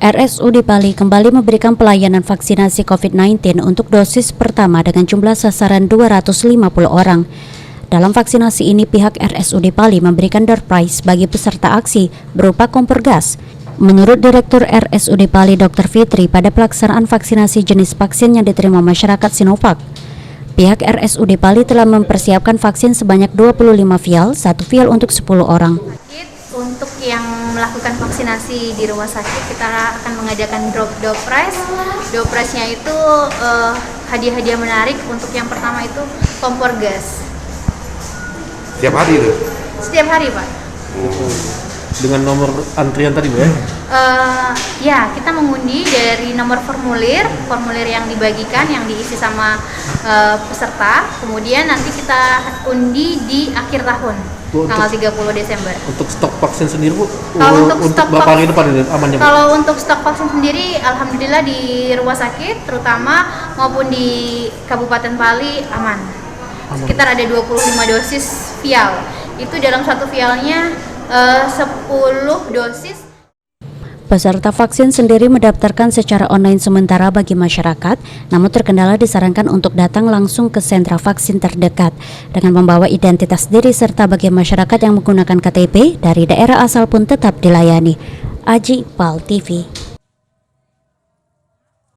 RSUD Pali kembali memberikan pelayanan vaksinasi COVID-19 untuk dosis pertama dengan jumlah sasaran 250 orang. Dalam vaksinasi ini, pihak RSUD Pali memberikan door prize bagi peserta aksi berupa kompor gas. Menurut Direktur RSUD Pali Dr. Fitri, pada pelaksanaan vaksinasi jenis vaksin yang diterima masyarakat Sinovac, pihak RSUD Pali telah mempersiapkan vaksin sebanyak 25 vial, 1 vial untuk 10 orang. Untuk yang melakukan vaksinasi di rumah sakit, kita akan mengadakan door prize. Door prize-nya itu hadiah-hadiah menarik. Untuk yang pertama itu kompor gas. Setiap hari itu? Setiap hari, Pak. Dengan nomor antrian tadi, Bu, ya? Ya, kita mengundi dari nomor formulir yang dibagikan, yang diisi sama peserta. Kemudian nanti kita undi di akhir tahun, tanggal 30 Desember. Untuk stok vaksin sendiri, Bu? Kalau untuk stok Bapak hari depan ini aman ya, Bu? Kalau untuk stok vaksin sendiri, alhamdulillah di rumah sakit terutama maupun di Kabupaten Pali aman. Sekitar ada 25 dosis vial. Itu dalam satu vialnya 10 dosis. Peserta vaksin sendiri mendaftarkan secara online sementara bagi masyarakat, namun terkendala disarankan untuk datang langsung ke sentra vaksin terdekat dengan membawa identitas diri serta bagi masyarakat yang menggunakan KTP dari daerah asal pun tetap dilayani. Aji Pal TV.